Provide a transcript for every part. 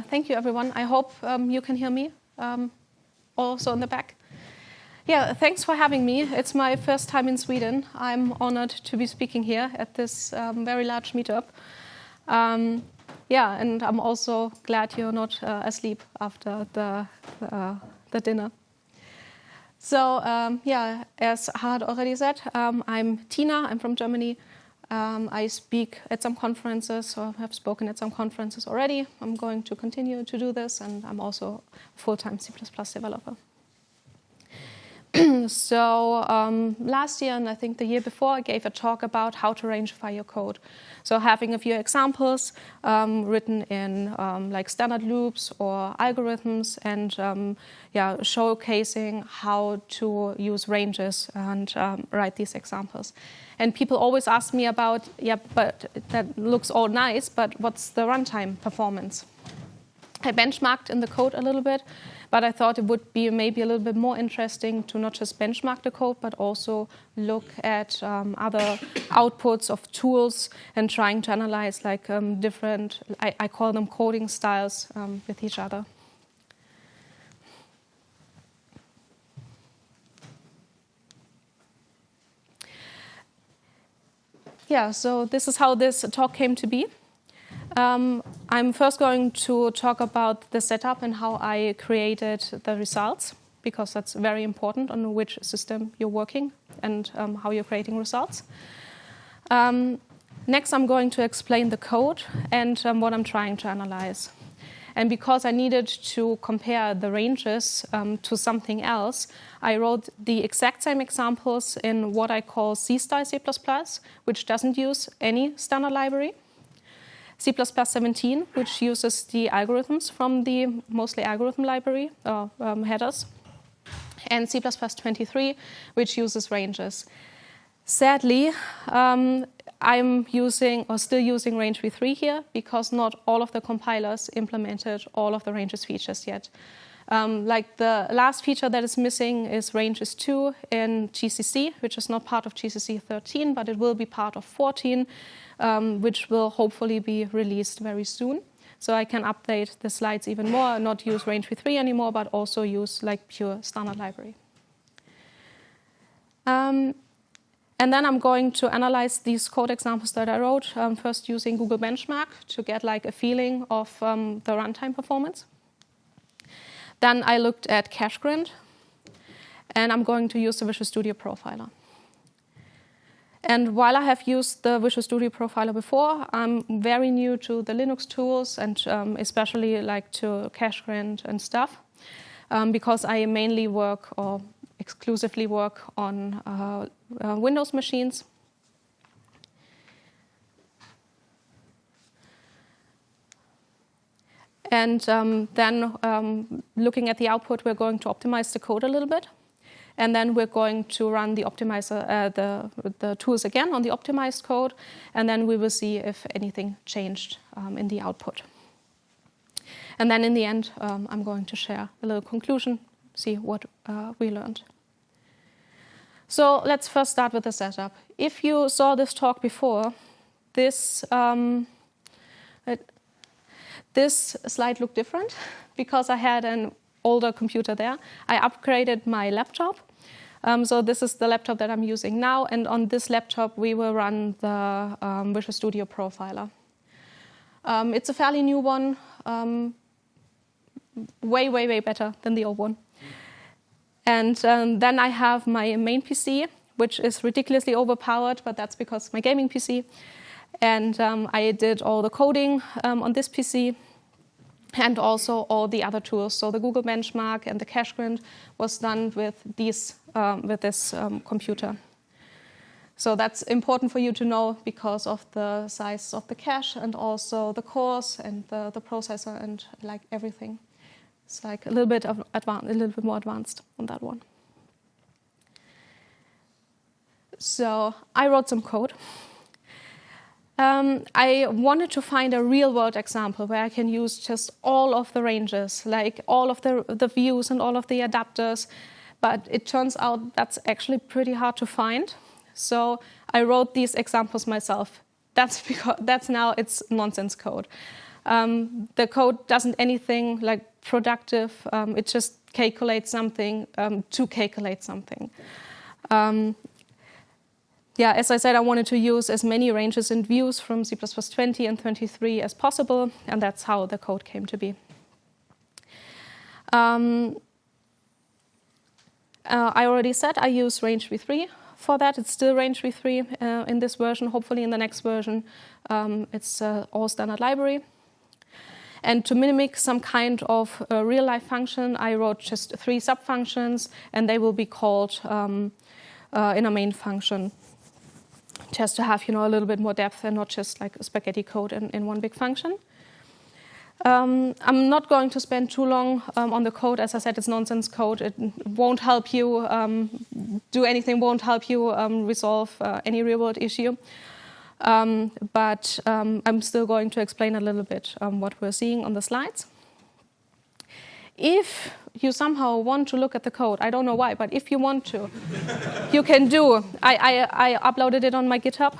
Thank you, everyone. I hope you can hear me, also in the back. Yeah, thanks for having me. It's my first time in Sweden. I'm honored to be speaking here at this very large meetup. Yeah, and I'm also glad you're not asleep after the dinner. So, yeah, as Harald already said, I'm Tina. I'm from Germany. I speak at some conferences, or have spoken at some conferences already. I'm going to continue to do this, and I'm also a full-time C++ developer. So last year, and I think the year before, I gave a talk about how to rangeify your code. So having a few examples written in like standard loops or algorithms, and yeah, showcasing how to use ranges and write these examples. And people always ask me about, yeah, but that looks all nice, but what's the runtime performance? I benchmarked in the code a little bit, but I thought it would be maybe a little bit more interesting to not just benchmark the code, but also look at other outputs of tools and trying to analyze like different, I call them coding styles with each other. Yeah, so this is how this talk came to be. I'm first going to talk about the setup and how I created the results, because that's very important on which system you're working and how you're creating results. Next, I'm going to explain the code and what I'm trying to analyze. And because I needed to compare the ranges to something else, I wrote the exact same examples in what I call C-style C++, which doesn't use any standard library. C++17, which uses the algorithms from the mostly algorithm library, headers. And C++23, which uses ranges. Sadly, I'm using, or still using range v3 here, because not all of the compilers implemented all of the ranges features yet. Like the last feature that is missing is ranges 2 in GCC, which is not part of GCC 13, but it will be part of 14, which will hopefully be released very soon. So I can update the slides even more, not use range v3 anymore, but also use like pure standard library. And then I'm going to analyze these code examples that I wrote, first using Google Benchmark to get like a feeling of the runtime performance. Then I looked at cache grind, and I'm going to use the Visual Studio Profiler. And while I have used the Visual Studio Profiler before, I'm very new to the Linux tools, and especially like to cache grind and stuff, because I mainly work or exclusively work on Windows machines. And then looking at the output, we're going to optimize the code a little bit. And then we're going to run the optimizer, the tools again on the optimized code. And then we will see if anything changed in the output. And then in the end, I'm going to share a little conclusion, see what we learned. So let's first start with the setup. If you saw this talk before, this slide looked different because I had an older computer there. I upgraded my laptop. So this is the laptop that I'm using now. And on this laptop, we will run the Visual Studio Profiler. It's a fairly new one, way, way, way better than the old one. And then I have my main PC, which is ridiculously overpowered, but that's because my gaming PC. And I did all the coding on this PC, and also all the other tools. So the Google Benchmark and the cache grind was done with this computer. So that's important for you to know because of the size of the cache and also the cores and the processor and like everything. It's like a little bit more advanced on that one. So I wrote some code. I wanted to find a real-world example where I can use just all of the ranges, like all of the views and all of the adapters. But it turns out that's actually pretty hard to find. So I wrote these examples myself. That's because it's nonsense code. the code doesn't anything like productive. It just calculates something to calculate something. Yeah, as I said, I wanted to use as many ranges and views from C++ 20 and 23 as possible, and that's how the code came to be. I already said I use range v3 for that. It's still range v3 in this version. Hopefully in the next version, it's all standard library. And to mimic some kind of real-life function, I wrote just 3 sub-functions, and they will be called in a main function, just to have a little bit more depth and not just like a spaghetti code in one big function. I'm not going to spend too long on the code. As I said, it's nonsense code. It won't help you do anything, won't help you resolve any real-world issue. But I'm still going to explain a little bit what we're seeing on the slides. If you somehow want to look at the code, I don't know why, but if you want to, you can do. I uploaded it on my GitHub.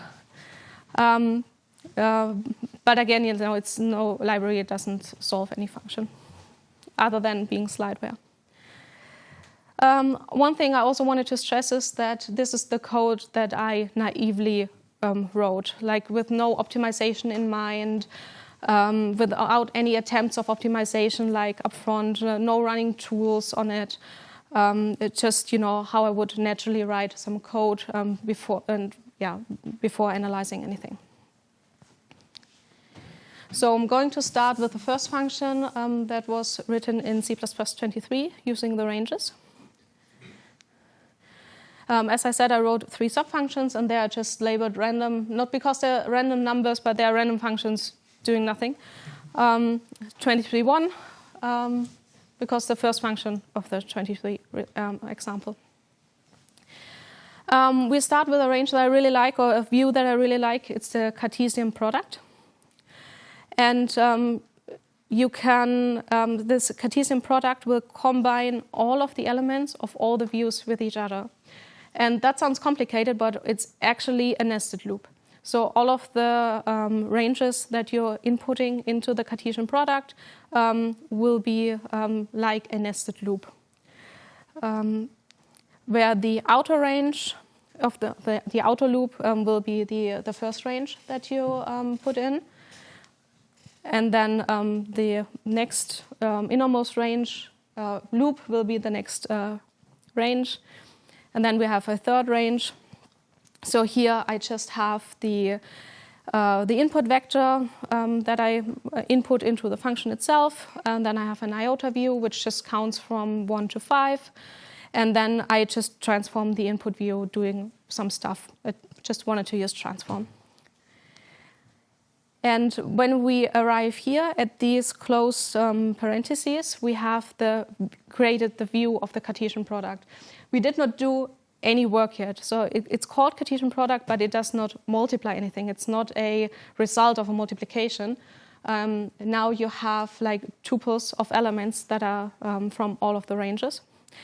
But again, it's no library. It doesn't solve any function other than being slideware. One thing I also wanted to stress is that this is the code that I naively wrote, like with no optimization in mind, without any attempts of optimization like upfront, no running tools on it. It's just how I would naturally write some code before analyzing anything. So I'm going to start with the first function that was written in C++ 23 using the ranges. As I said, I wrote 3 sub-functions, and they are just labeled random, not because they're random numbers, but they are random functions doing nothing. 23.1, because the first function of the 23 example. We start with a range that I really like, or a view that I really like. It's the Cartesian product. And you can, this Cartesian product will combine all of the elements of all the views with each other. And that sounds complicated, but it's actually a nested loop. So all of the ranges that you're inputting into the Cartesian product will be like a nested loop, where the outer range of the outer loop will be the first range that you put in. And then the next innermost range loop will be the next range. And then we have a third range. So here I just have the input vector that I input into the function itself. And then I have an iota view, which just counts from 1 to 5. And then I just transform the input view doing some stuff. I just wanted to use transform. And when we arrive here at these closed parentheses, we have created the view of the Cartesian product. We did not do any work yet. So it's called Cartesian product, but it does not multiply anything. It's not a result of a multiplication. Now you have like tuples of elements that are from all of the ranges.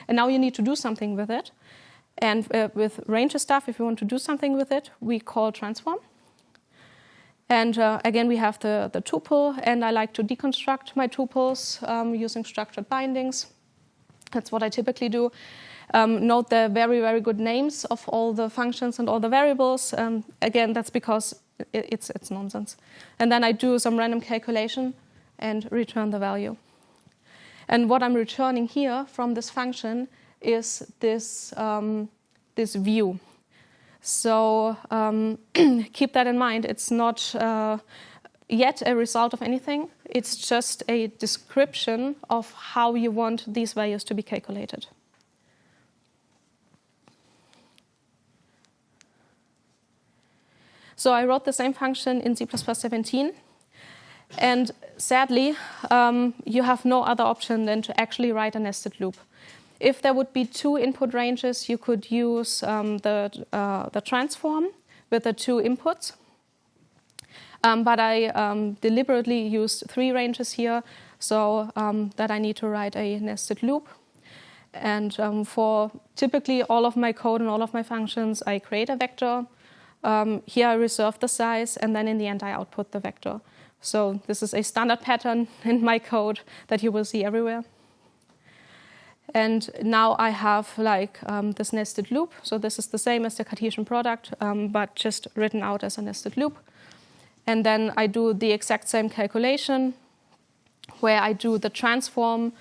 And now you need to do something with it. And with range stuff, if you want to do something with it, we call transform. And again, we have the tuple, and I like to deconstruct my tuples using structured bindings. That's what I typically do. Note the very, very good names of all the functions and all the variables. Again, that's because it's nonsense. And then I do some random calculation and return the value. And what I'm returning here from this function is this view. So keep that in mind. It's not yet a result of anything. It's just a description of how you want these values to be calculated. So I wrote the same function in C++ 17. And sadly, you have no other option than to actually write a nested loop. If there would be 2 input ranges, you could use the transform with the 2 inputs. But I deliberately used 3 ranges here, so that I need to write a nested loop. And for typically all of my code and all of my functions, I create a vector. Here I reserve the size, and then in the end I output the vector So this is a standard pattern in my code that you will see everywhere. And now I have like this nested loop. So this is the same as the Cartesian product, but just written out as a nested loop. And then I do the exact same calculation where I do the transform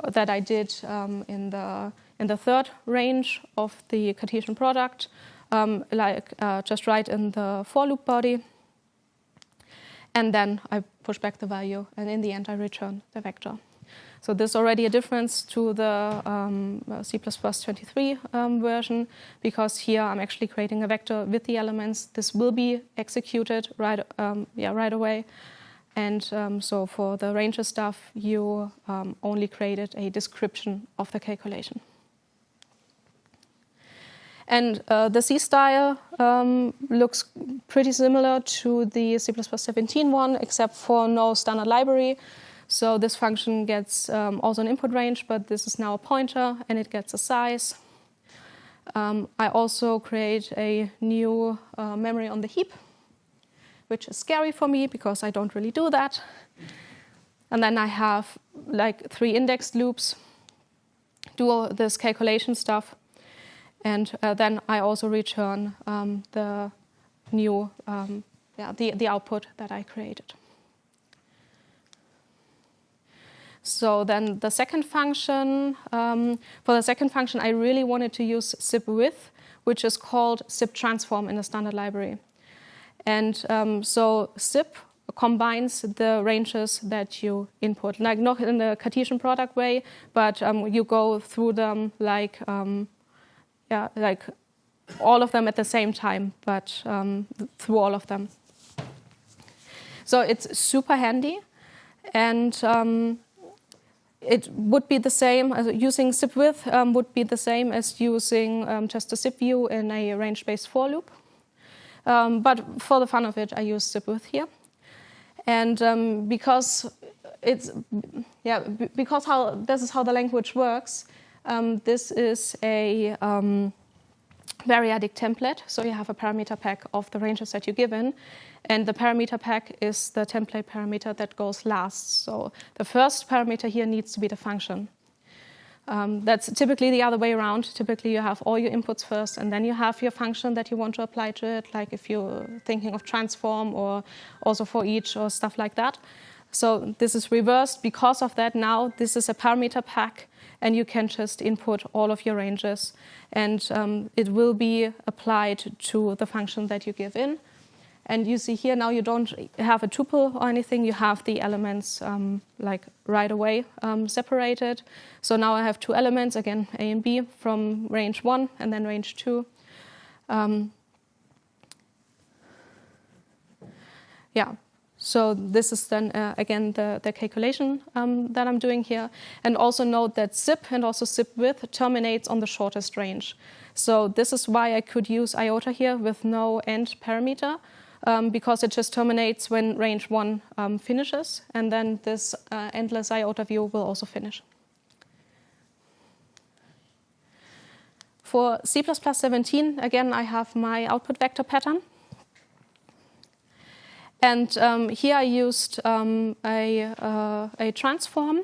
that I did in the third range of the Cartesian product, just right in the for loop body. And then I push back the value, and in the end I return the vector. So there's already a difference to the C++23 version, because here I'm actually creating a vector with the elements. This will be executed right away. And so for the ranges stuff, you only created a description of the calculation. And the C style looks pretty similar to the C++17 one, except for no standard library. So this function gets also an input range, but this is now a pointer, and it gets a size. I also create a new memory on the heap, which is scary for me because I don't really do that. And then I have like 3 indexed loops, do all this calculation stuff. And then I also return the new, the output that I created. So then the second function, for the second function, I really wanted to use zip with, which is called zip transform in the standard library. And so zip combines the ranges that you input, like not in the Cartesian product way, but you go through them like all of them at the same time, but through all of them. So it's super handy, and it would be the same, using zip with would be the same as using just a zip view in a range-based for loop. But for the fun of it, I use zip with here. And because this is how the language works, this is a variadic template. So you have a parameter pack of the ranges that you give in. And the parameter pack is the template parameter that goes last. So the first parameter here needs to be the function. That's typically the other way around. Typically you have all your inputs first, and then you have your function that you want to apply to it, like if you're thinking of transform or also for each or stuff like that. So this is reversed. Because of that, now this is a parameter pack, and you can just input all of your ranges, and it will be applied to the function that you give in. And you see here now you don't have a tuple or anything. You have the elements like right away separated. So now I have 2 elements, again, A and B, from range 1 and then range 2. So this is then, again, the calculation that I'm doing here. And also note that zip and also zip with terminates on the shortest range. So this is why I could use iota here with no end parameter, because it just terminates when range 1 finishes, and then this endless iota view will also finish. For C++17, again, I have my output vector pattern. And here I used a transform.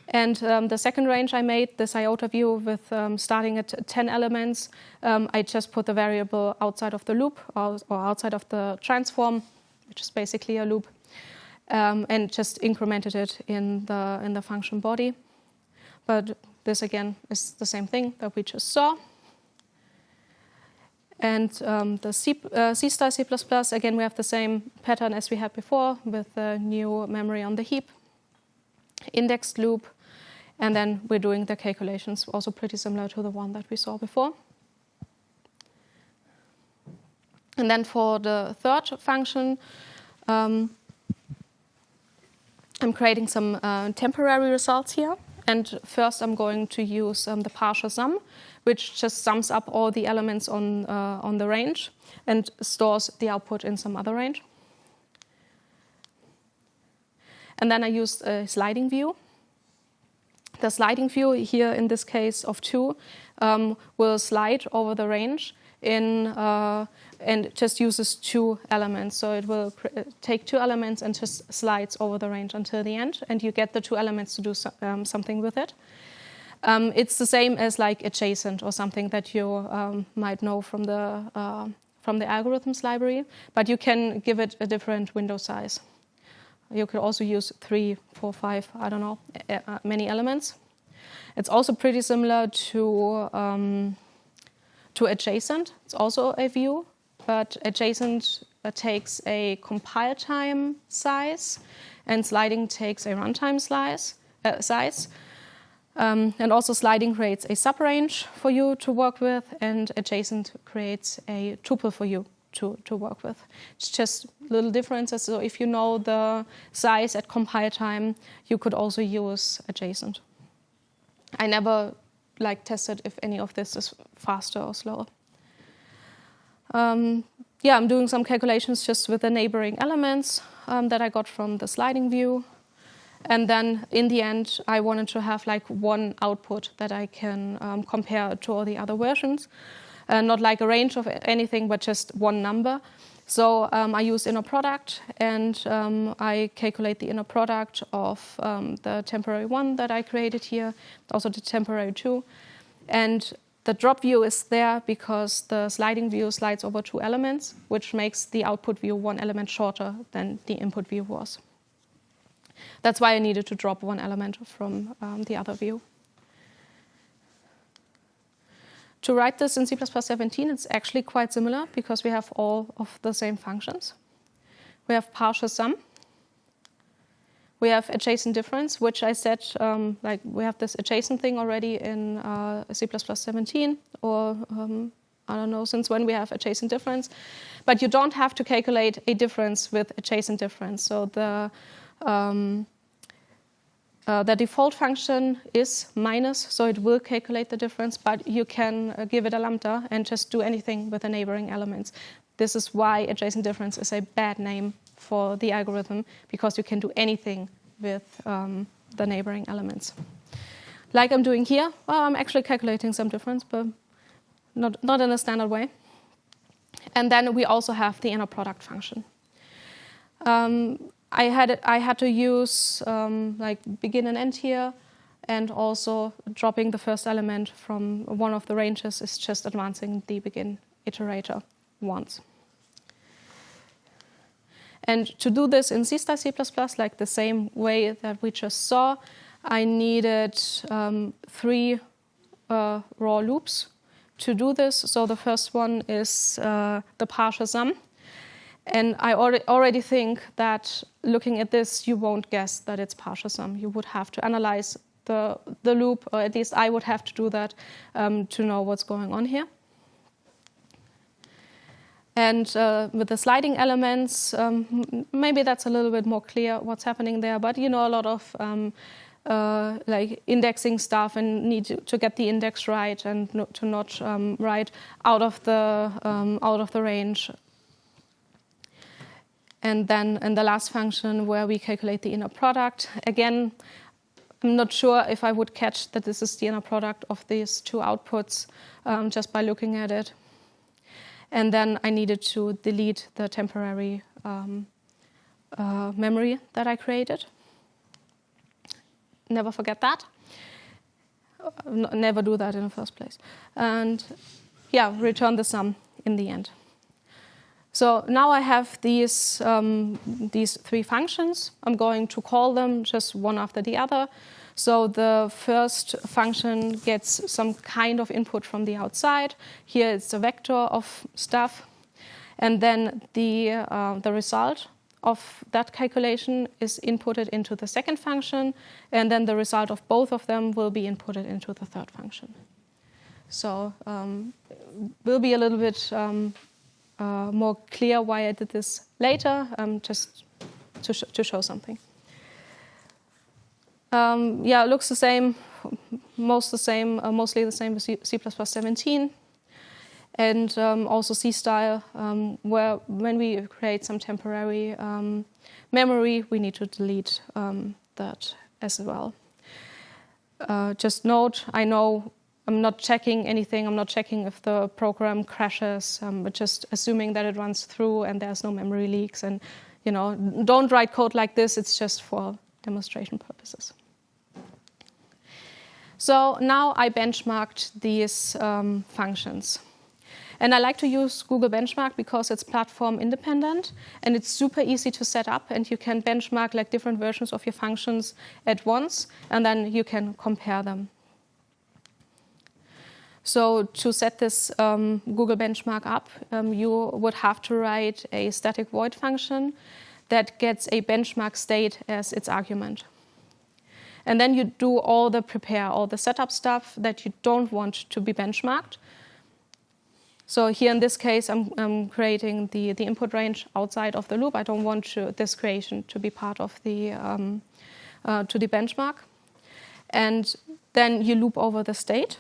And the second range I made, this iota view with starting at 10 elements, I just put the variable outside of the loop or outside of the transform, which is basically a loop, and just incremented it in the function body. But this, again, is the same thing that we just saw. And the C-style C++, again, we have the same pattern as we had before with the new memory on the heap, indexed loop, and then we're doing the calculations, also pretty similar to the one that we saw before. And then for the third function, I'm creating some temporary results here. And first I'm going to use the partial sum, which just sums up all the elements on the range and stores the output in some other range. And then I used a sliding view. The sliding view here, in this case of 2, will slide over the range. and just uses 2 elements. So it will take 2 elements and just slides over the range until the end, and you get the 2 elements to do something with it. It's the same as like adjacent or something that you might know from the algorithms library, but you can give it a different window size. You could also use 3, 4, 5, I don't know, many elements. It's also pretty similar to adjacent. It's also a view, but adjacent takes a compile time size, and sliding takes a runtime size. And also sliding creates a subrange for you to work with, and adjacent creates a tuple for you to work with. It's just little differences. So if you know the size at compile time, you could also use adjacent. I never tested if any of this is faster or slower. I'm doing some calculations just with the neighboring elements that I got from the sliding view. And then in the end, I wanted to have like one output that I can compare to all the other versions. Not like a range of anything, but just one number. So I use inner product, and I calculate the inner product of the temporary 1 that I created here, also the temporary 2. And the drop view is there because the sliding view slides over 2 elements, which makes the output view 1 element shorter than the input view was. That's why I needed to drop 1 element from the other view. To write this in C++17, it's actually quite similar because we have all of the same functions. We have partial sum. We have adjacent difference, which I said, we have this adjacent thing already in C++17, or I don't know since when we have adjacent difference. But you don't have to calculate a difference with adjacent difference. So the default function is minus, so it will calculate the difference, but you can give it a lambda and just do anything with the neighboring elements. This is why adjacent difference is a bad name for the algorithm, because you can do anything with the neighboring elements. Like I'm doing here, I'm actually calculating some difference, but not in a standard way. And then we also have the inner product function. I had to use begin and end here, and also dropping the first element from one of the ranges is just advancing the begin iterator once. And to do this in C++, like the same way that we just saw, I needed 3 raw loops to do this. So the first one is the partial sum. And I already think that looking at this, you won't guess that it's partial sum. You would have to analyze the loop, or at least I would have to do that to know what's going on here. And with the sliding elements, maybe that's a little bit more clear what's happening there. But a lot of indexing stuff, and need to get the index right and to not write out of the range. And then in the last function where we calculate the inner product, again, I'm not sure if I would catch that this is the inner product of these 2 outputs just by looking at it. And then I needed to delete the temporary memory that I created. Never forget that. Never do that in the first place. And return the sum in the end. So now I have these 3 functions. I'm going to call them just one after the other. So the first function gets some kind of input from the outside. Here it's a vector of stuff. And then the result of that calculation is inputted into the second function. And then the result of both of them will be inputted into the third function. So will be a little bit more clear why I did this later, just to show something. It looks the same, mostly the same with C++17. And also C-style, where when we create some temporary memory, we need to delete that as well. Just note, I know not checking anything. I'm not checking if the program crashes, but just assuming that it runs through and there's no memory leaks. And don't write code like this. It's just for demonstration purposes. So now I benchmarked these functions. And I like to use Google Benchmark because it's platform independent and it's super easy to set up, and you can benchmark like different versions of your functions at once, and then you can compare them. So to set this Google Benchmark up, you would have to write a static void function that gets a benchmark state as its argument. And then you do all the setup stuff that you don't want to be benchmarked. So here in this case, I'm creating the input range outside of the loop. I don't want this creation to be part of the benchmark. And then you loop over the state.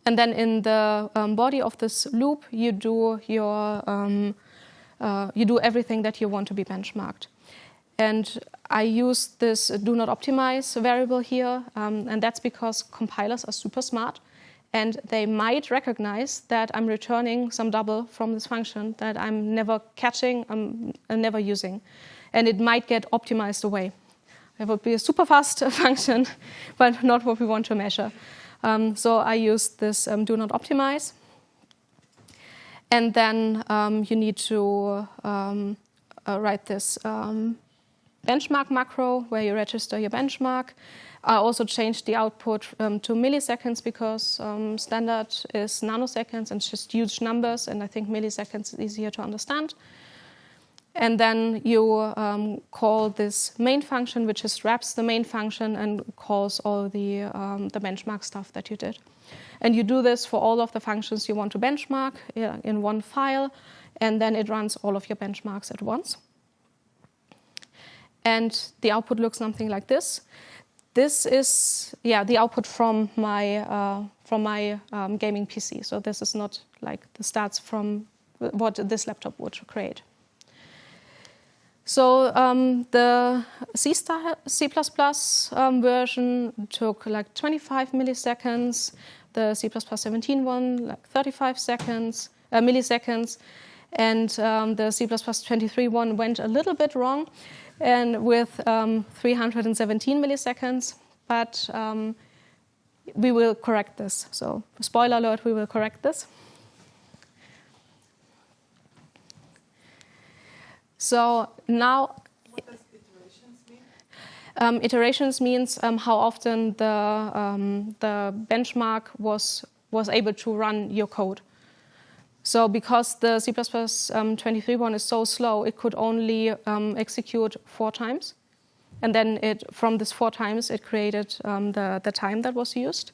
And then in the body of this loop, you do everything that you want to be benchmarked. And I use this do not optimize variable here, and that's because compilers are super smart. And they might recognize that I'm returning some double from this function that I'm never catching, I'm never using. And it might get optimized away. It would be a super fast function, but not what we want to measure. So I use this do not optimize. And then you need to write this benchmark macro where you register your benchmark. I also changed the output to milliseconds because standard is nanoseconds and just huge numbers, and I think milliseconds is easier to understand. And then you call this main function, which just wraps the main function and calls all the benchmark stuff that you did. And you do this for all of the functions you want to benchmark in one file, and then it runs all of your benchmarks at once. And the output looks something like this. This is the output from my gaming PC. So this is not like the stats from what this laptop would create. So the C++ version took like 25 milliseconds. The C++ 17 one like 35 milliseconds, and the C++ 23 one went a little bit wrong, and with 317 milliseconds, but we will correct this. So spoiler alert, we will correct this. So now, what does iterations mean? Iterations means how often the benchmark was able to run your code. So because the C++ 23 one is so slow, it could only execute 4 times. And then from this 4 times, it created the time that was used.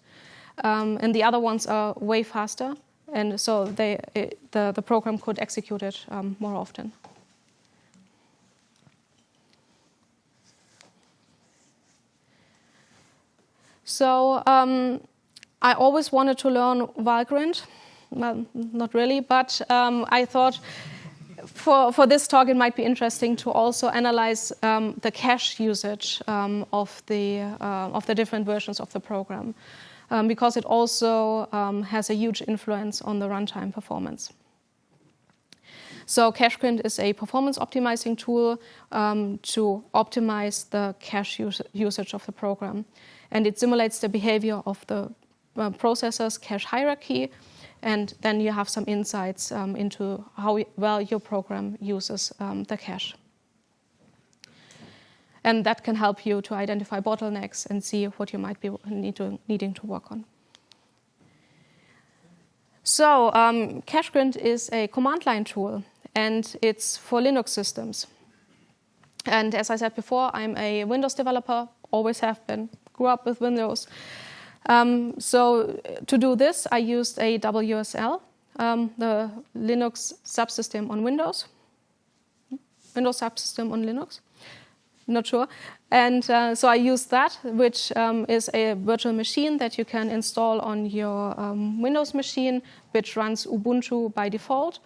And the other ones are way faster. And so the program could execute it more often. So I always wanted to learn Valgrind. Well, not really, but I thought for this talk it might be interesting to also analyze the cache usage of the different versions of the program, because it also has a huge influence on the runtime performance. So CacheGrind is a performance optimizing tool to optimize the cache usage of the program. And it simulates the behavior of the processor's cache hierarchy, and then you have some insights into how well your program uses the cache. And that can help you to identify bottlenecks and see what you might be needing to work on. So CacheGrind is a command line tool, and it's for Linux systems. And as I said before, I'm a Windows developer, always have been, grew up with Windows. So to do this, I used a WSL, the Linux subsystem on Windows. Windows subsystem on Linux? Not sure. And so I used that, which is a virtual machine that you can install on your Windows machine which runs Ubuntu by default.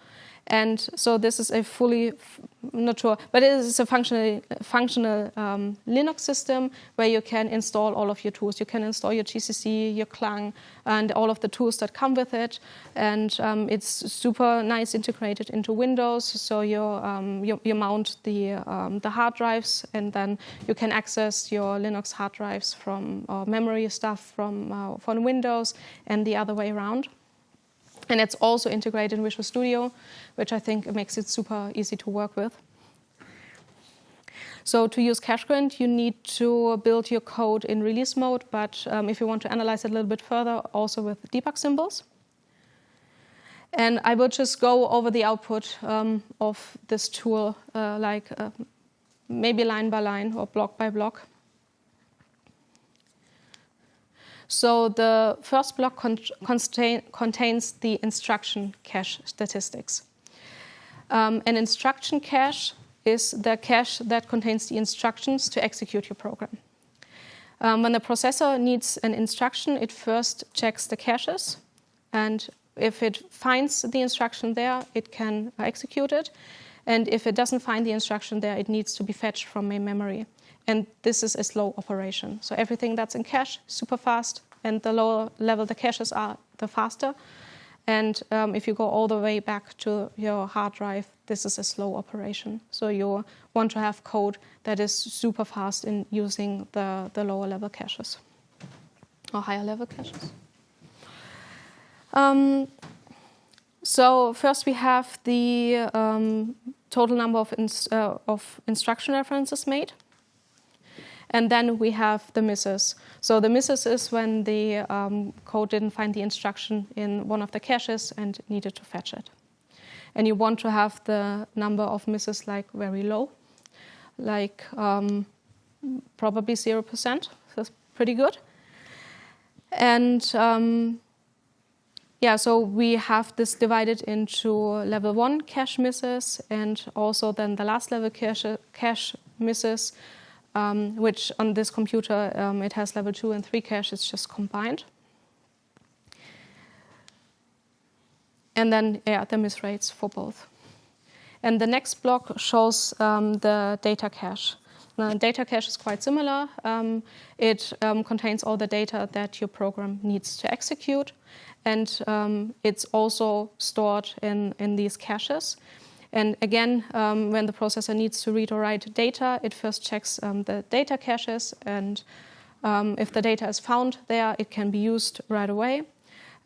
And so this is a fully, not sure, but it is a functional Linux system where you can install all of your tools. You can install your GCC, your Clang, and all of the tools that come with it. And it's super nice integrated into Windows. So you mount the hard drives, and then you can access your Linux hard drives from memory stuff from Windows, and the other way around. And it's also integrated in Visual Studio, which I think makes it super easy to work with. So to use CacheGrind, you need to build your code in release mode, but if you want to analyze it a little bit further, also with debug symbols. And I will just go over the output of this tool, maybe line by line or block by block. So the first block contains the instruction cache statistics. An instruction cache is the cache that contains the instructions to execute your program. When the processor needs an instruction, it first checks the caches, and if it finds the instruction there, it can execute it. And if it doesn't find the instruction there, it needs to be fetched from main memory. And this is a slow operation. So everything that's in cache, super fast, and the lower level the caches are, the faster. And if you go all the way back to your hard drive, this is a slow operation. So you want to have code that is super fast in using the lower level caches or higher level caches. So first we have the total number of instruction references made. And then we have the misses. So the misses is when the code didn't find the instruction in one of the caches and needed to fetch it. And you want to have the number of misses like very low, like probably 0%. That's pretty good. And so we have this divided into level 1 cache misses and also then the last level cache misses, which on this computer, it has level 2 and 3 cache, it's just combined. And then, the miss rates for both. And the next block shows the data cache. Now, data cache is quite similar. It contains all the data that your program needs to execute. And it's also stored in these caches. And again, when the processor needs to read or write data, it first checks the data caches. And if the data is found there, it can be used right away.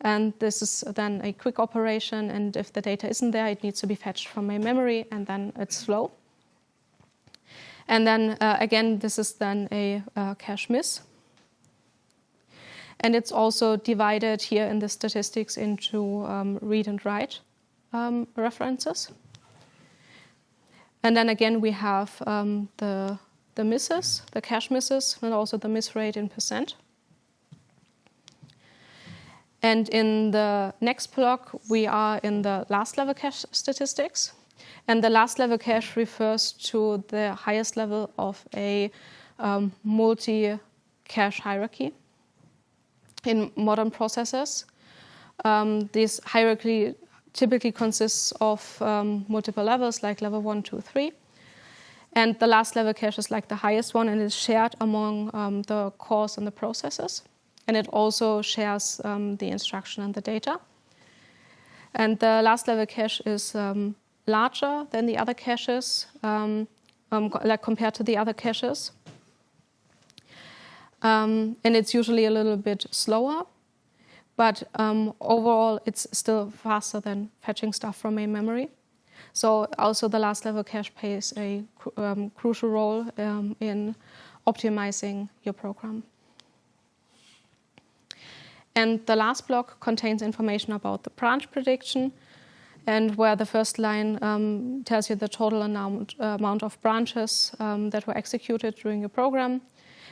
And this is then a quick operation. And if the data isn't there, it needs to be fetched from main memory, and then it's slow. And then again, this is then a cache miss. And it's also divided here in the statistics into read and write references. And then again, we have the misses, the cache misses, and also the miss rate in %. And in the next block, we are in the last level cache statistics. And the last level cache refers to the highest level of a multi-cache hierarchy. In modern processors, this hierarchy typically consists of multiple levels, like level 1, 2, 3. And the last level cache is like the highest one, and is shared among the cores and the processors. And it also shares the instruction and the data. And the last level cache is larger than the other caches, like compared to the other caches. And it's usually a little bit slower. But overall, it's still faster than fetching stuff from main memory. So also the last level cache plays a crucial role in optimizing your program. And the last block contains information about the branch prediction, and where the first line tells you the total amount of branches that were executed during your program.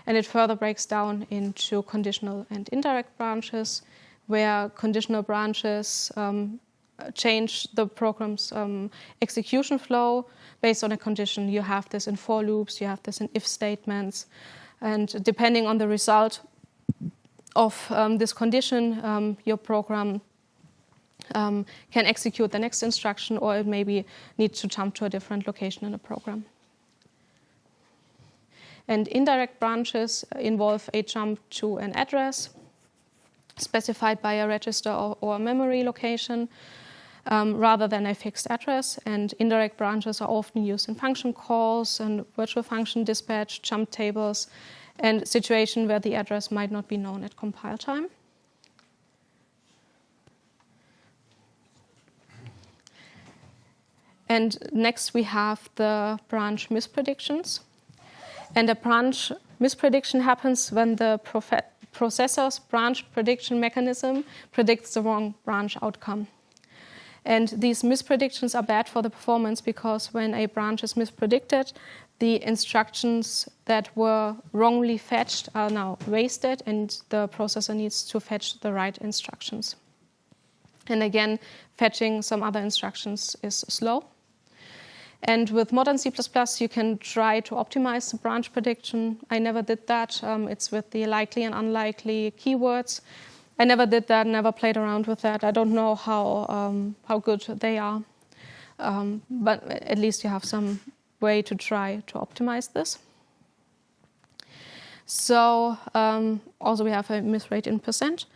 And it further breaks down into conditional and indirect branches, where conditional branches change the program's execution flow based on a condition. You have this in for loops, you have this in if statements, and depending on the result of this condition, your program can execute the next instruction, or it maybe needs to jump to a different location in the program. And indirect branches involve a jump to an address specified by a register or a memory location, rather than a fixed address. And indirect branches are often used in function calls and virtual function dispatch, jump tables, and situations where the address might not be known at compile time. And next we have the branch mispredictions. And a branch misprediction happens when the processor's branch prediction mechanism predicts the wrong branch outcome. And these mispredictions are bad for the performance because when a branch is mispredicted, the instructions that were wrongly fetched are now wasted, and the processor needs to fetch the right instructions. And again, fetching some other instructions is slow. And with modern C++, you can try to optimize the branch prediction. I never did that. It's with the likely and unlikely keywords. I never did that, never played around with that. I don't know how good they are. But at least you have some way to try to optimize this. So also we have a miss rate in percent.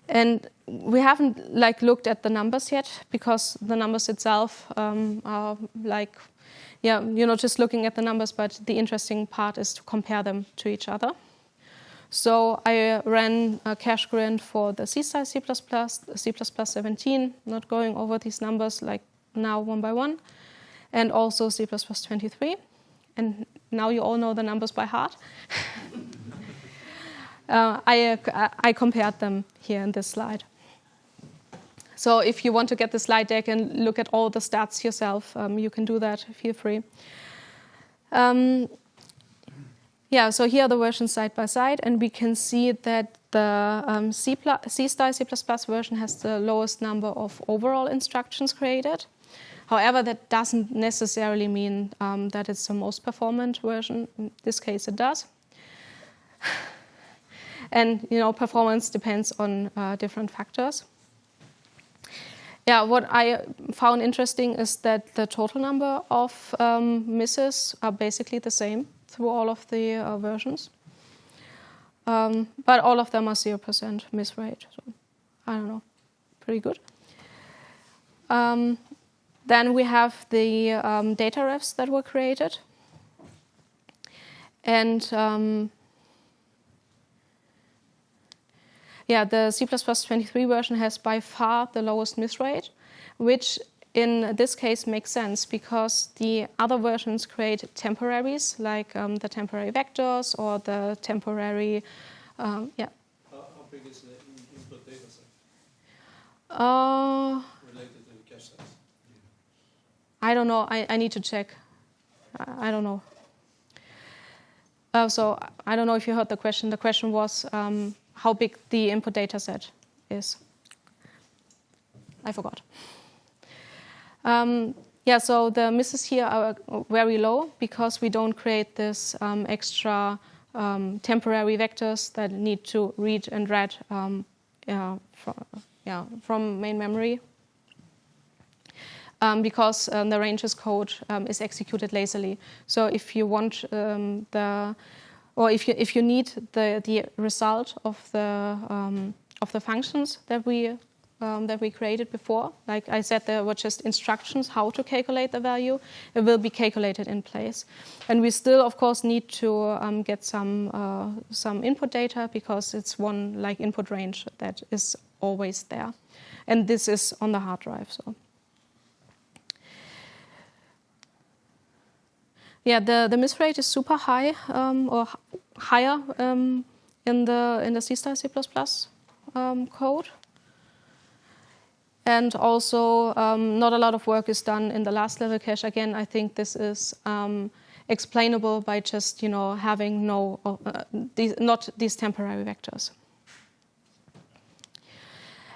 And we haven't looked at the numbers yet, because the numbers itself are just looking at the numbers, but the interesting part is to compare them to each other. So I ran a cache grind for the C-style C++, C++17, not going over these numbers now one by one, and also C++23. And now you all know the numbers by heart. I compared them here in this slide. So if you want to get the slide deck and look at all the stats yourself, you can do that, feel free. So here are the versions side by side, and we can see that the C-style C++ version has the lowest number of overall instructions created. However, that doesn't necessarily mean that it's the most performant version. In this case, it does. And performance depends on different factors. Yeah, what I found interesting is that the total number of misses are basically the same through all of the versions. But all of them are 0% miss rate. So I don't know, pretty good. Then we have the data refs that were created. And the C++23 version has by far the lowest miss rate, which in this case makes sense because the other versions create temporaries, like the temporary vectors or the temporary, How big is the input data set? Related to the cache size? I don't know. I need to check. I don't know. So I don't know if you heard the question. The question was how big the input data set is. I forgot. So the misses here are very low because we don't create this extra temporary vectors that need to read and write from main memory. Because the ranges code is executed lazily. So if you want if you need the result of the functions that we created before, like I said, there were just instructions how to calculate the value. It will be calculated in place, and we still, of course, need to get some input data because it's one input range that is always there, and this is on the hard drive. So. Yeah, the miss rate is super high, or higher in the C-style C++ code. And also, not a lot of work is done in the last level cache. Again, I think this is explainable by just having not these temporary vectors.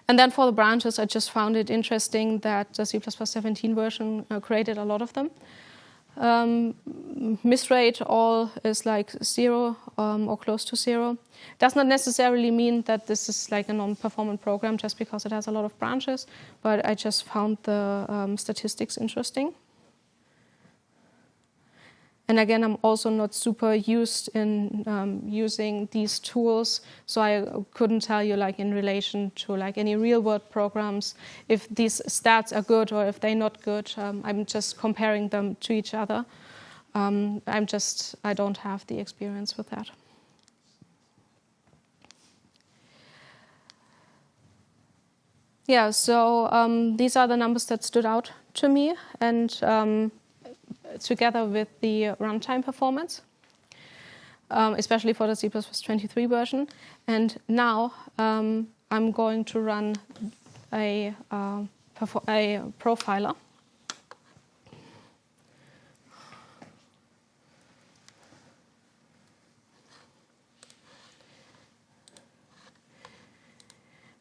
And then for the branches, I just found it interesting that the C++17 version created a lot of them. miss rate all is like 0 or close to 0. Does not necessarily mean that this is like a non-performant program just because it has a lot of branches, but I just found the statistics interesting. And again, I'm also not super used in using these tools, so I couldn't tell you like in relation to like any real-world programs if these stats are good or if they're not good. I'm just comparing them to each other. I don't have the experience with that. Yeah, so these are the numbers that stood out to me, and together with the runtime performance, especially for the C++23 version. And now I'm going to run a profiler.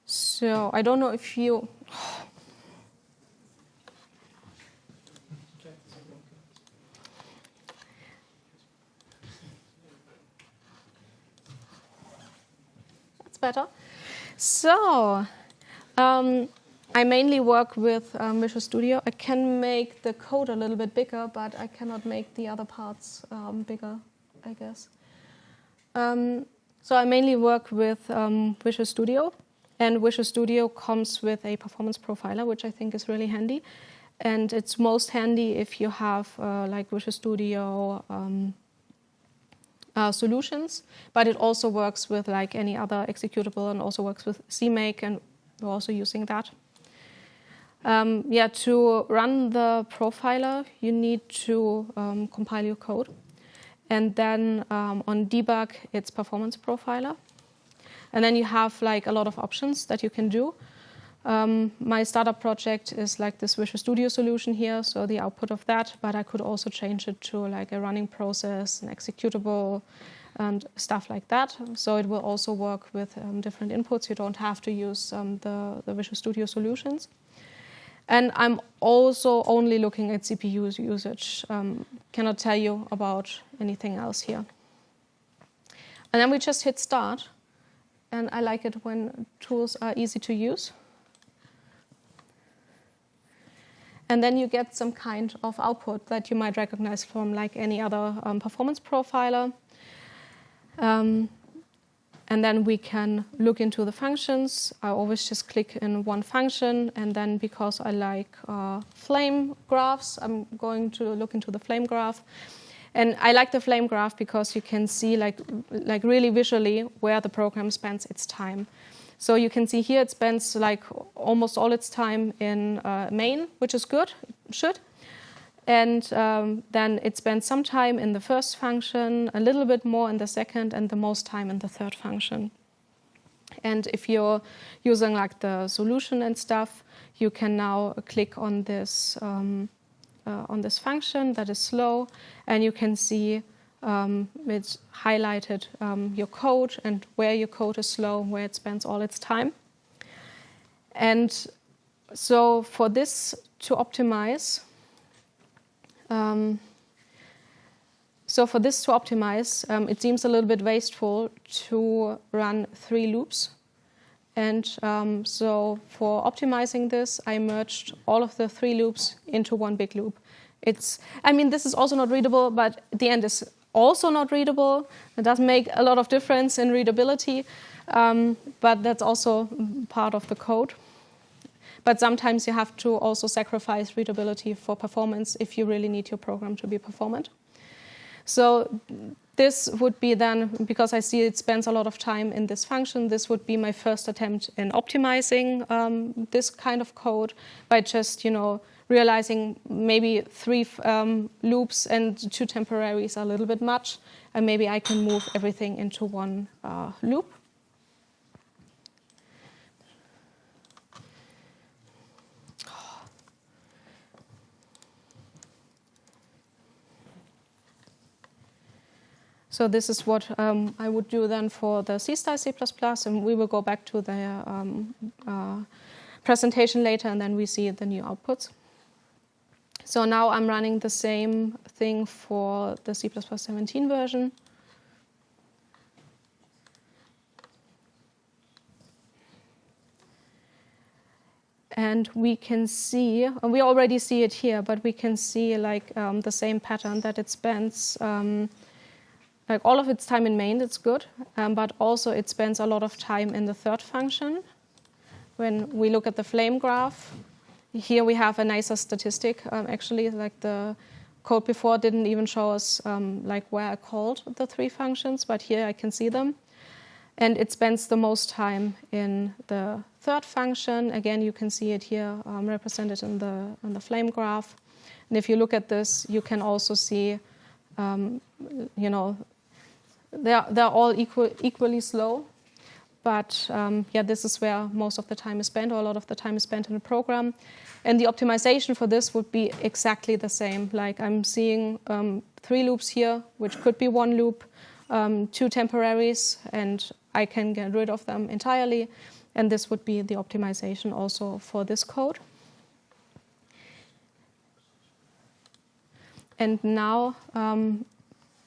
So I don't know if you... better. So I mainly work with Visual Studio. I can make the code a little bit bigger, but I cannot make the other parts bigger, I guess. So I mainly work with Visual Studio, and Visual Studio comes with a performance profiler, which I think is really handy. And it's most handy if you have like Visual Studio solutions, but it also works with like any other executable and also works with CMake, and we're also using that. To run the profiler, you need to compile your code. And then on debug, it's performance profiler. And then you have like a lot of options that you can do. My startup project is like this Visual Studio solution here, so the output of that, but I could also change it to like a running process, an executable, and stuff like that. So it will also work with different inputs. You don't have to use the Visual Studio solutions. And I'm also only looking at CPU usage. Cannot tell you about anything else here. And then we just hit start. And I like it when tools are easy to use. And then you get some kind of output that you might recognize from like any other performance profiler. And then we can look into the functions. I always just click in one function, and then because I like flame graphs, I'm going to look into the flame graph. And I like the flame graph because you can see like really visually where the program spends its time. So you can see here it spends like almost all its time in main, which is good, it should. And then it spends some time in the first function, a little bit more in the second, and the most time in the third function. And if you're using like the solution and stuff, you can now click on this function that is slow, and you can see it's highlighted your code and where your code is slow, where it spends all its time. And so for this to optimize, it seems a little bit wasteful to run 3 loops. And so for optimizing this, I merged all of the 3 loops into one big loop. This is also not readable, but the end is also not readable. It doesn't make a lot of difference in readability, but that's also part of the code. But sometimes you have to also sacrifice readability for performance if you really need your program to be performant. So this would be then, because I see it spends a lot of time in this function, this would be my first attempt in optimizing this kind of code by just, realizing maybe 3 loops and 2 temporaries are a little bit much, and maybe I can move everything into one loop. So this is what I would do then for the C-style C++, and we will go back to the presentation later, and then we see the new outputs. So now I'm running the same thing for the C++ 17 version. And we can see, and we already see it here, but we can see like the same pattern that it spends like all of its time in main, it's good, but also it spends a lot of time in the third function. When we look at the flame graph, here we have a nicer statistic. Actually, like the code before didn't even show us like where I called the three functions, but here I can see them. And it spends the most time in the third function. Again, you can see it here represented in the flame graph. And if you look at this, you can also see, you know, they're all equally slow. But yeah, this is where most of the time is spent, or a lot of the time is spent in the program. And the optimization for this would be exactly the same. Like I'm seeing 3 loops here, which could be 1 loop, 2 temporaries, and I can get rid of them entirely. And this would be the optimization also for this code. And now,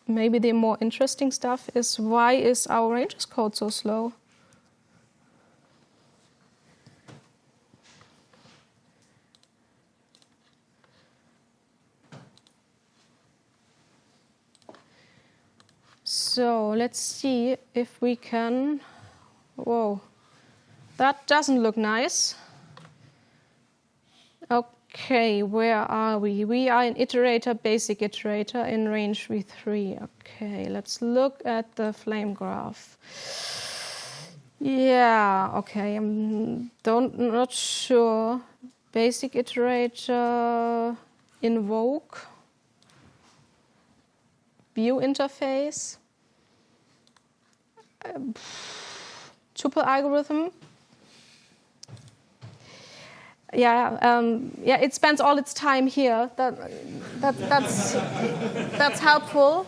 maybe the more interesting stuff is, why is our ranges code so slow? So let's see if we can, whoa, that doesn't look nice. Okay, where are we? We are in iterator, basic iterator in range v3. Okay, let's look at the flame graph. Yeah, okay, I'm not sure. Basic iterator, invoke, view interface, tuple algorithm. Yeah, yeah, it spends all its time here. That's helpful.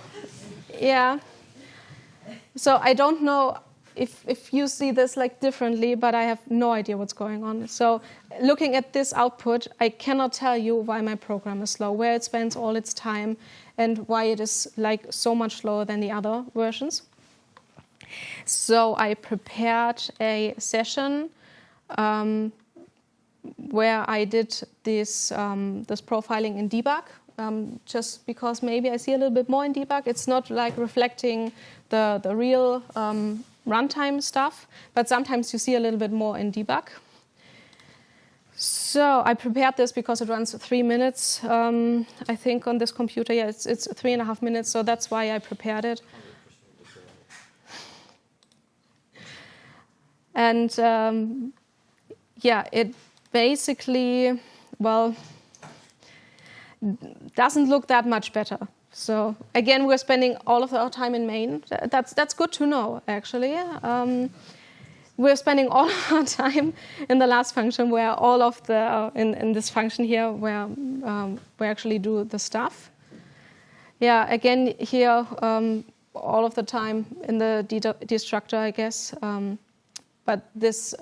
Yeah. So I don't know if you see this like differently, but I have no idea what's going on. So looking at this output, I cannot tell you why my program is slow, where it spends all its time, and why it is like so much slower than the other versions. So I prepared a session where I did this profiling in debug, just because maybe I see a little bit more in debug. It's not like reflecting the real runtime stuff, but sometimes you see a little bit more in debug. So I prepared this because it runs 3 minutes, I think, on this computer. Yeah, it's 3.5 minutes, so that's why I prepared it. And yeah, it basically, well, doesn't look that much better. So again, we're spending all of our time in main. That's good to know, actually. We're spending all of our time in the last function, where all of the in this function here, where we actually do the stuff. Yeah, again here, all of the time in the destructor, I guess. But this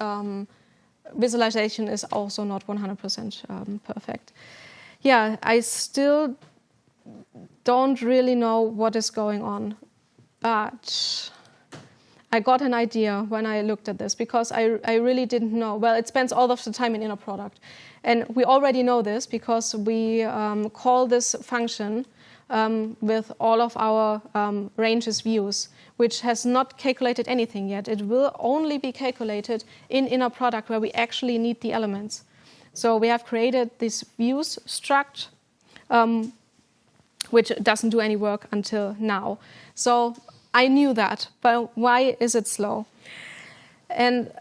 visualization is also not 100% perfect. Yeah, I still don't really know what is going on, but I got an idea when I looked at this, because I really didn't know. Well, it spends all of the time in inner product. And we already know this because we call this function with all of our ranges views, which has not calculated anything yet. It will only be calculated in inner product, where we actually need the elements. So we have created this views struct, which doesn't do any work until now. So I knew that, but why is it slow? And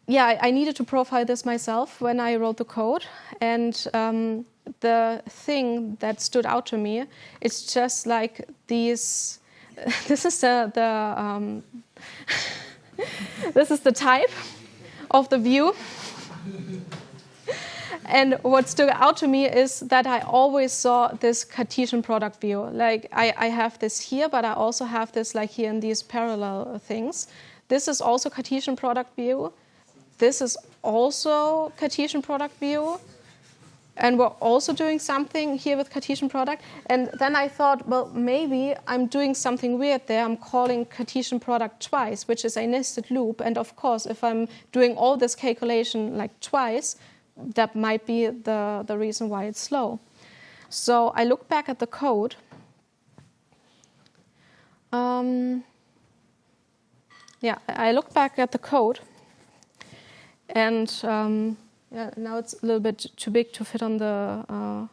yeah, I needed to profile this myself when I wrote the code. And the thing that stood out to me is just like these. This is this is the type of the view. And what stood out to me is that I always saw this Cartesian product view. Like I have this here, but I also have this like here in these parallel things. This is also Cartesian product view. This is also Cartesian product view. And we're also doing something here with Cartesian product. And then I thought, well, maybe I'm doing something weird there. I'm calling Cartesian product twice, which is a nested loop. And of course, if I'm doing all this calculation like twice, that might be the reason why it's slow. So I look back at the code. I look back at the code. And now it's a little bit too big to fit on the...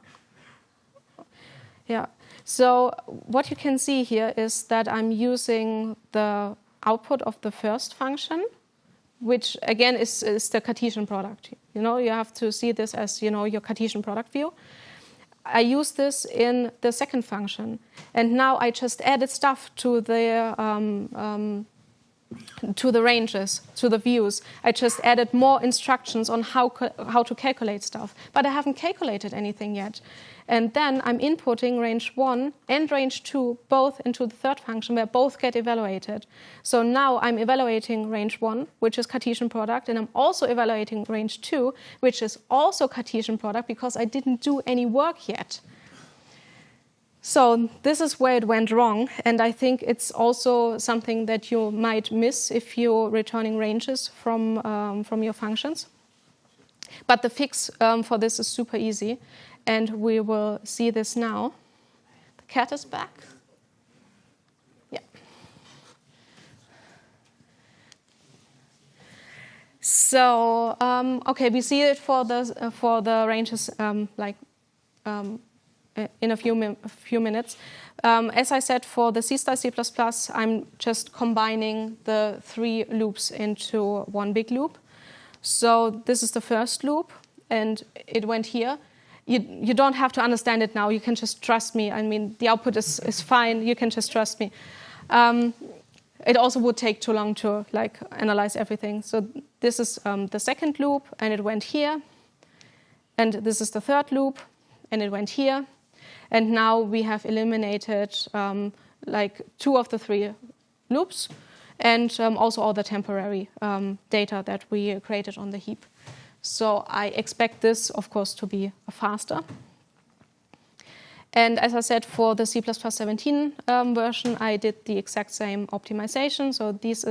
So what you can see here is that I'm using the output of the first function, which again is the Cartesian product. You have to see this as your Cartesian product view. I use this in the second function, and now I just added stuff to the ranges, to the views. I just added more instructions on how to calculate stuff, but I haven't calculated anything yet. And then I'm inputting range 1 and range 2 both into the third function, where both get evaluated. So now I'm evaluating range 1, which is Cartesian product, and I'm also evaluating range 2, which is also Cartesian product, because I didn't do any work yet. So this is where it went wrong, and I think it's also something that you might miss if you're returning ranges from your functions. But the fix for this is super easy, and we will see this now. The cat is back. Yeah. So we see it for the ranges in a few minutes. As I said, for the C*, C++, I'm just combining the 3 loops into one big loop. So this is the first loop, and it went here. You don't have to understand it now. You can just trust me. I mean, the output is fine. You can just trust me. It also would take too long to analyze everything. So this is the second loop, and it went here. And this is the third loop, and it went here. And now we have eliminated 2 of the 3 loops, and also all the temporary data that we created on the heap. So I expect this, of course, to be faster. And as I said, for the C++ 17 version, I did the exact same optimization. So this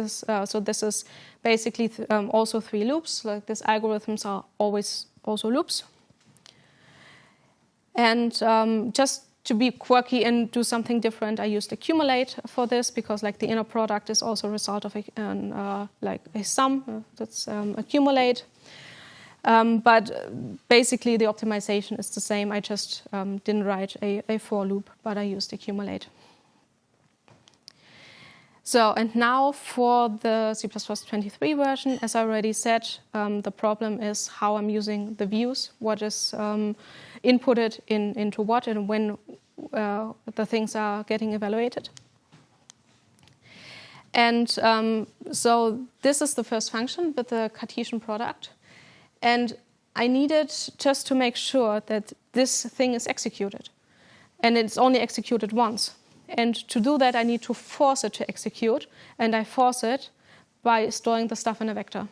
is basically also 3 loops. Like these algorithms are always also loops. And just to be quirky and do something different, I used accumulate for this, because the inner product is also a result of a sum. That's accumulate. But basically, the optimization is the same. I just didn't write a for loop, but I used accumulate. So, and now for the C++ 23 version, as I already said, the problem is how I'm using the views, what is inputted into what, and when the things are getting evaluated. And so this is the first function with the Cartesian product. And I needed just to make sure that this thing is executed. And it's only executed once. And to do that, I need to force it to execute. And I force it by storing the stuff in a vector.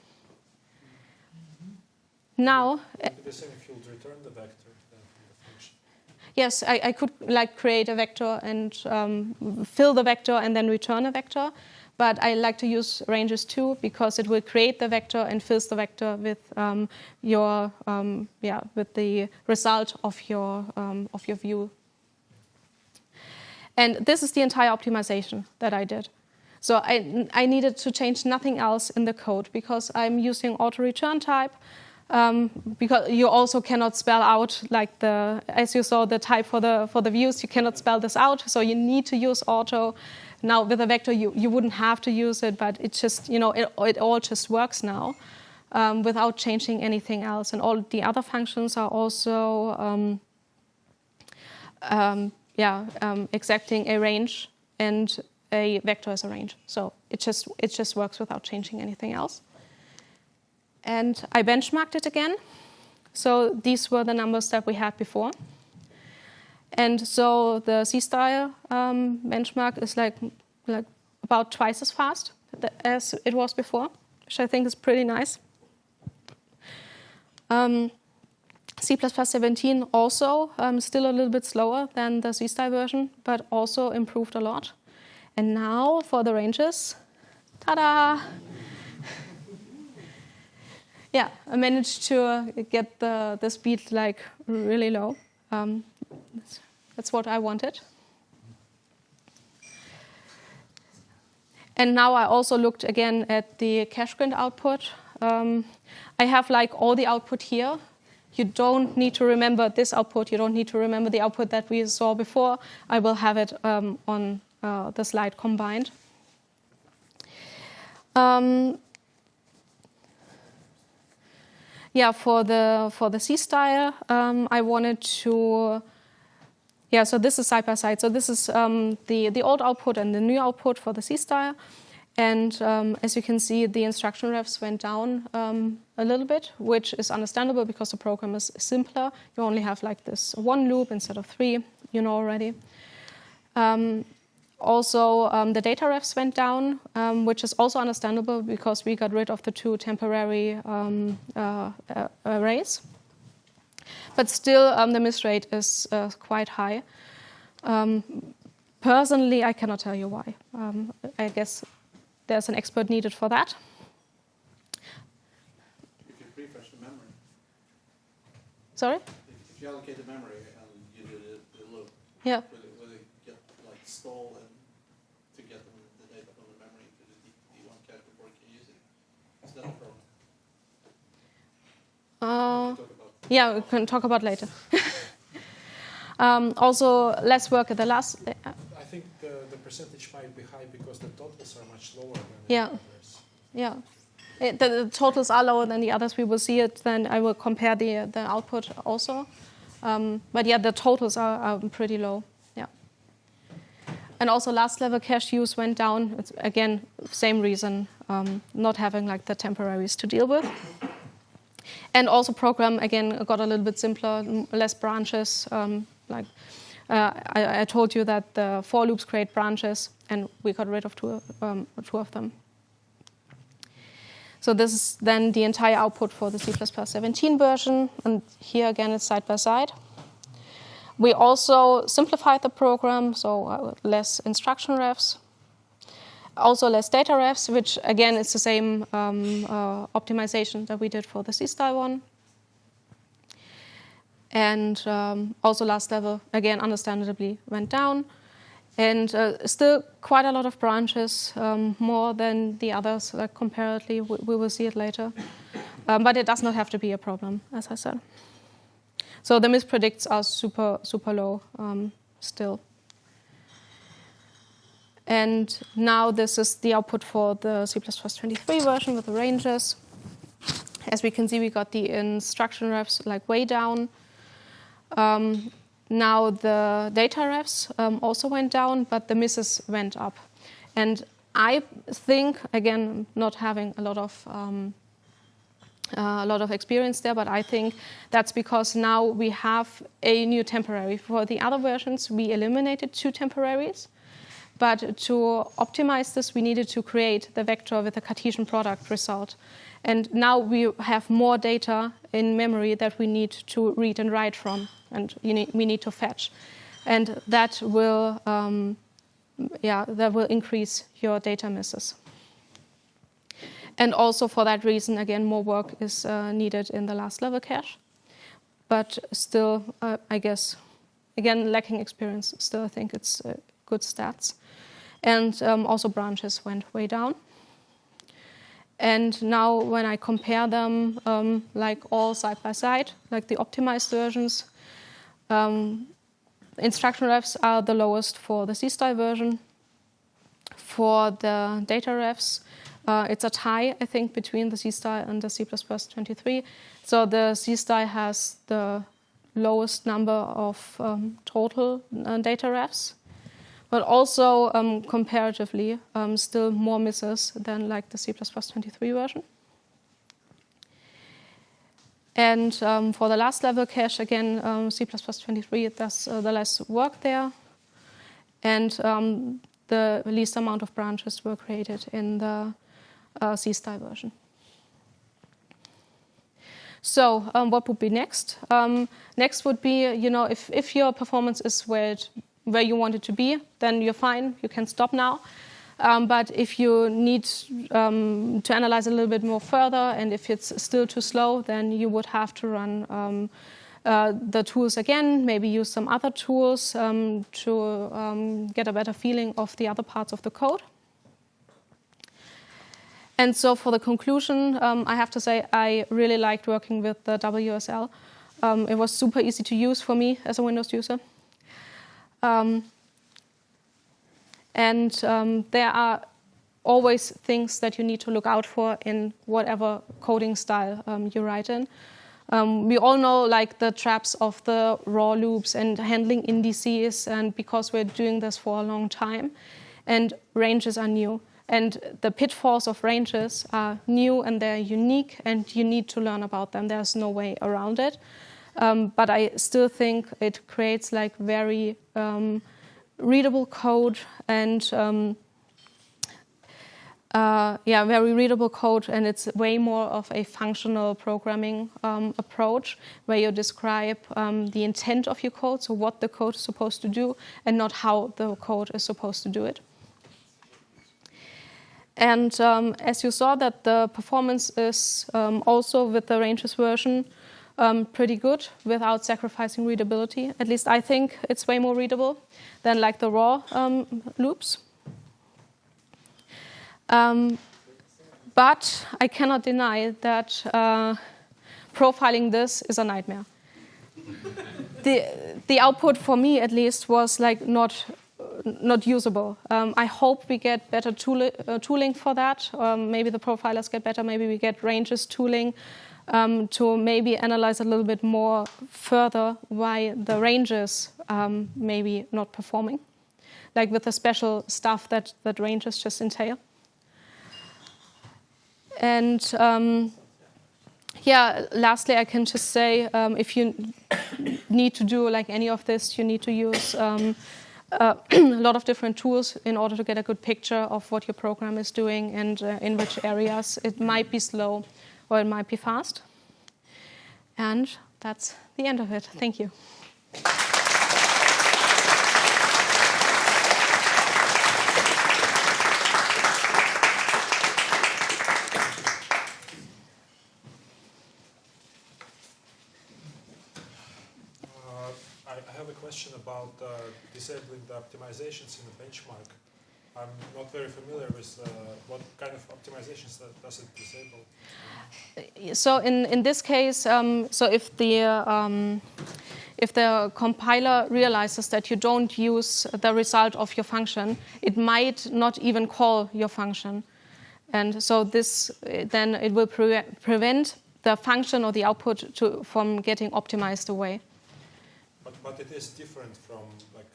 Now... Would it be the same if you would return the vector from the function? Yes, I could create a vector and fill the vector and then return a vector. But I like to use ranges too, because it will create the vector and fills the vector with with the result of your view. And this is the entire optimization that I did. So I needed to change nothing else in the code, because I'm using auto return type. Because you also cannot spell out as you saw the type for the views, you cannot spell this out. So you need to use auto. Now with a vector, you wouldn't have to use it, but it just it all just works now without changing anything else. And all the other functions are also exacting a range, and a vector is a range. So it just works without changing anything else. And I benchmarked it again. So these were the numbers that we had before. And so the C-style benchmark is about twice as fast as it was before, which I think is pretty nice. C++17 also still a little bit slower than the C-style version, but also improved a lot. And now for the ranges, ta-da! Yeah, I managed to get the speed like really low. That's what I wanted. And now I also looked again at the cache grind output. I have like all the output here. You don't need to remember this output. You don't need to remember the output that we saw before. I will have it on the slide combined. Yeah, for the C style, I wanted to. Yeah, so this is side by side. So this is the old output and the new output for the C style. And as you can see, the instruction refs went down a little bit, which is understandable because the program is simpler. You only have like this one loop instead of three, you know already. Also, the data refs went down, which is also understandable because we got rid of the two temporary arrays. But still, the miss rate is quite high. Personally, I cannot tell you why. I guess there's an expert needed for that. If you refresh the memory. Sorry? If you allocate the memory and you do the loop, yeah. will it get like stalled and to get the data from the memory to the D1 cache before you can use it? Is that a problem? Yeah, we can talk about later. Also, less work at the last. I think the percentage might be high because the totals are much lower than the others. Yeah. The totals are lower than the others. We will see it. Then I will compare the output also. But yeah, the totals are pretty low. Yeah. And also, last level cache use went down. It's, again, same reason, not having like the temporaries to deal with. And also program, again, got a little bit simpler, less branches. I told you that the for loops create branches, and we got rid of two of them. So this is then the entire output for the C++17 version. And here again, it's side by side. We also simplified the program, so less instruction refs. Also less data refs, which again is the same optimization that we did for the C-style one. And also last level, again, understandably went down. And still quite a lot of branches, more than the others, like comparatively. We will see it later. But it does not have to be a problem, as I said. So the mispredicts are super, super low still. And now this is the output for the C++23 version with the ranges. As we can see, we got the instruction refs like way down. Now the data refs also went down, but the misses went up. And I think, again, not having a lot of experience there, but I think that's because now we have a new temporary. For the other versions, we eliminated two temporaries. But to optimize this, we needed to create the vector with a Cartesian product result. And now we have more data in memory that we need to read and write from, and we need to fetch. And that will increase your data misses. And also for that reason, again, more work is needed in the last level cache. But still, I guess, again, lacking experience, still I think it's good stats. And also branches went way down. And now when I compare them, like all side by side, like the optimized versions, instruction refs are the lowest for the C-style version. For the data refs, it's a tie, I think, between the C-style and the C++23. So the C-style has the lowest number of total data refs. But also, comparatively, still more misses than like the C++23 version. And for the last level cache, again, C++23 does the less work there. And the least amount of branches were created in the C-style version. So what would be next? Next would be, if your performance is where you want it to be, then you're fine. You can stop now. But if you need to analyze a little bit more further, and if it's still too slow, then you would have to run the tools again, maybe use some other tools to get a better feeling of the other parts of the code. And so for the conclusion, I have to say I really liked working with the WSL. It was super easy to use for me as a Windows user. And there are always things that you need to look out for in whatever coding style you write in. We all know like the traps of the raw loops and handling indices, and because we're doing this for a long time, and ranges are new. And the pitfalls of ranges are new and they're unique, and you need to learn about them. There's no way around it. But I still think it creates like very readable code and very readable code, and it's way more of a functional programming approach where you describe the intent of your code, so what the code is supposed to do, and not how the code is supposed to do it. And as you saw, that the performance is also with the ranges version pretty good without sacrificing readability. At least I think it's way more readable than like the raw loops. But I cannot deny that profiling this is a nightmare. The output for me, at least, was like not usable. I hope we get better tooling for that. Maybe the profilers get better. Maybe we get ranges tooling to maybe analyze a little bit more further why the ranges maybe not performing, like with the special stuff that ranges just entail. And lastly, I can just say if you need to do like any of this, you need to use a lot of different tools in order to get a good picture of what your program is doing and in which areas it might be slow or it might be fast. And that's the end of it. Thank you. I have a question about disabling the optimizations in the benchmark. I'm not very familiar with what kind of optimizations does it disable. So in this case, so if the compiler realizes that you don't use the result of your function, it might not even call your function, and so this then it will prevent the function or the output from getting optimized away. But it is different from like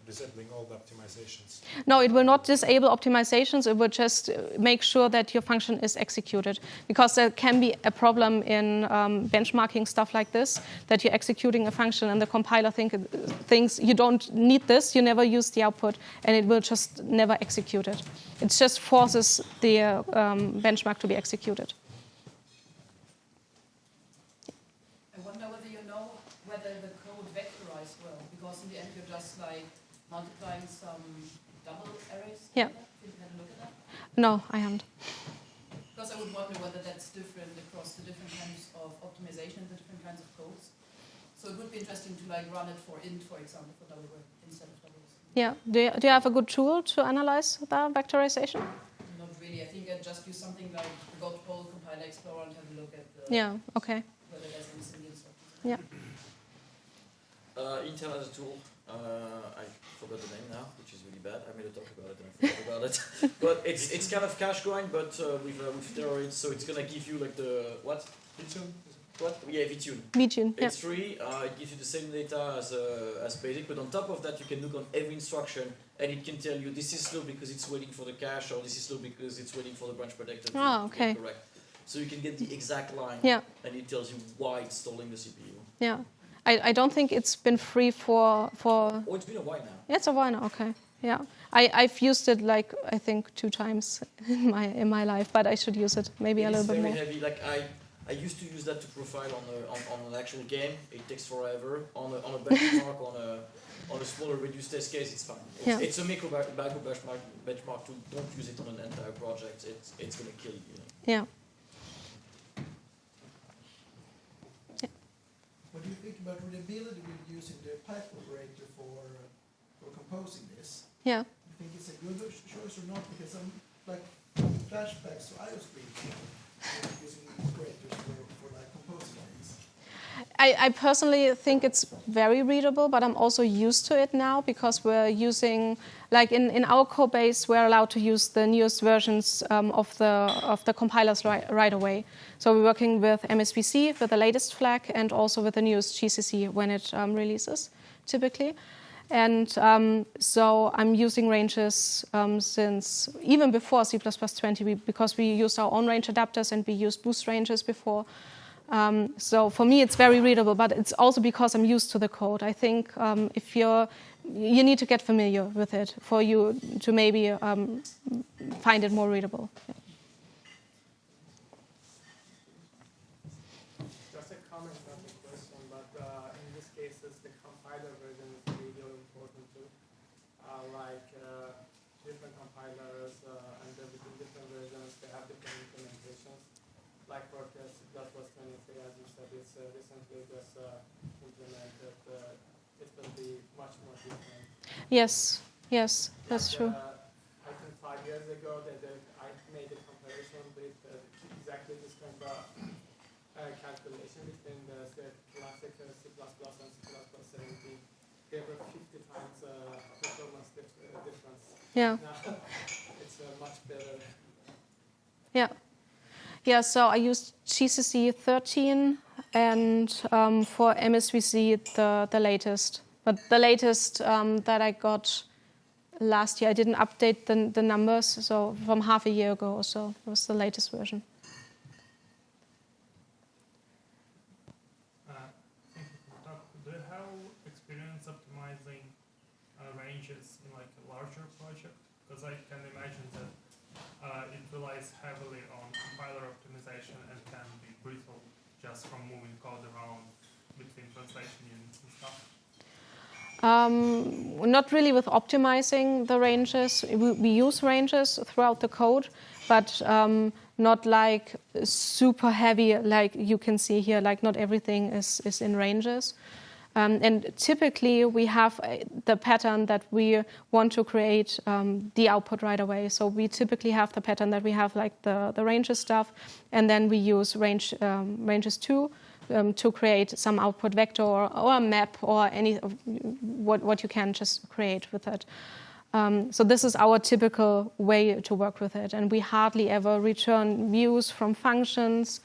disabling all the optimizations. No, it will not disable optimizations. It will just make sure that your function is executed. Because there can be a problem in benchmarking stuff like this, that you're executing a function and the compiler thinks you don't need this, you never use the output, and it will just never execute it. It just forces the benchmark to be executed. Multiplying some double arrays? Yeah. Did you have a look at that? No, I haven't. Because I would wonder whether that's different across the different kinds of optimization, the different kinds of codes. So it would be interesting to like run it for int, for example, for double instead of doubles. Yeah. Do you have a good tool to analyze the vectorization? Not really. I think I'd just use something like the Godpol Compiler Explorer and have a look at whether there's any similar stuff. Yeah. Intel has a tool. I forgot the name now, which is really bad. I made a talk about it and I forgot about it. But it's kind of cache going, but with steroids. So it's gonna give you like the what? VTune? What? Yeah, VTune. VTune. Yeah. It's free. It gives you the same data as basic, but on top of that, you can look on every instruction, and it can tell you this is slow because it's waiting for the cache, or this is slow because it's waiting for the branch protector to get correct. So you can get the exact line, and it tells you why it's stalling the CPU. Yeah. I don't think it's been free for. Oh, it's been a while now. Yeah, it's a while now. Okay. Yeah. I've used it like I think 2 times in my life, but I should use it maybe a little bit more. It's very heavy. Like I used to use that to profile on an actual game. It takes forever. On a benchmark, on a smaller reduced test case, it's fine. It's a micro benchmark tool. Don't use it on an entire project. It's going to kill you. Yeah. What do you think about readability with using the pipe operator for composing this? Yeah. Do you think it's a good choice or not? Because I'm like flashbacks to iOS using operators for like composing these. I personally think it's very readable, but I'm also used to it now because we're using, like in our code base, we're allowed to use the newest versions of the compilers right away. So we're working with MSVC with the latest flag and also with the newest GCC when it releases, typically. And so I'm using ranges since even before C++20 because we used our own range adapters and we used boost ranges before. So for me, it's very readable, but it's also because I'm used to the code. I think if you need to get familiar with it for you to maybe find it more readable. Yeah. Just a comment, not a question, but in this case, the compiler version is really important too. Different compilers and between different versions, they have different implementations. Like for C++23, as you said, it's recently just implemented. It will be much more different. Yes, that's true. I think 5 years ago that I made a comparison with exactly this kind of calculation between the classic C++ and C++17. There were 50 times performance difference. Yeah. Now it's much better. Yeah. Yeah, so I used GCC 13 and for MSVC the latest. But the latest that I got last year, I didn't update the numbers, so from half a year ago or so, it was the latest version. Thank you for the talk. Do you have experience optimizing ranges in like a larger project? Because I can imagine that it relies heavily on compiler optimization and can be brittle just from moving code around between translation units and stuff. Not really with optimizing the ranges. We use ranges throughout the code, but not like super heavy, like you can see here, like not everything is in ranges. And typically we have the pattern that we want to create the output right away. So we typically have the pattern that we have like the ranges stuff, and then we use ranges 2 to create some output vector or a map or any what you can just create with it. So this is our typical way to work with it, and we hardly ever return views from functions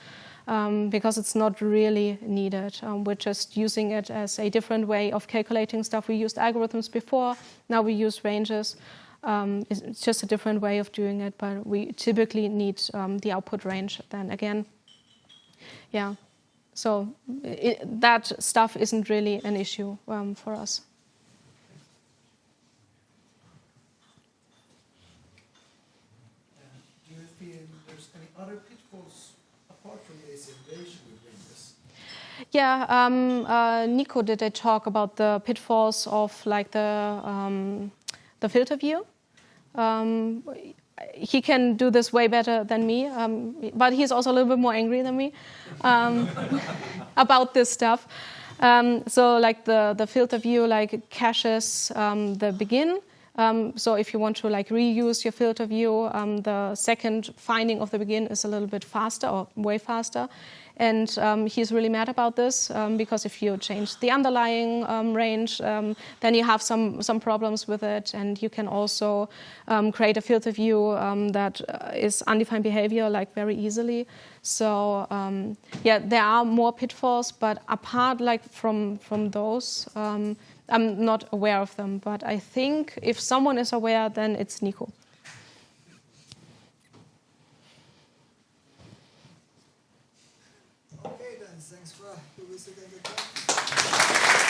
because it's not really needed. We're just using it as a different way of calculating stuff. We used algorithms before, now we use ranges. It's just a different way of doing it, but we typically need the output range then again. Yeah. So that stuff isn't really an issue for us. Do you feel there's any other pitfalls apart from this innovation with ranges? Yeah, Nico did a talk about the pitfalls of like the filter view. He can do this way better than me, but he's also a little bit more angry than me about this stuff. So like the filter view like caches the begin. So if you want to like reuse your filter view, the second finding of the begin is a little bit faster or way faster. And he's really mad about this because if you change the underlying range, then you have some problems with it. And you can also create a filter view that is undefined behavior like very easily. So yeah, there are more pitfalls, but apart like from those, I'm not aware of them. But I think if someone is aware, then it's Nico. Okay then, thanks for visiting the talk.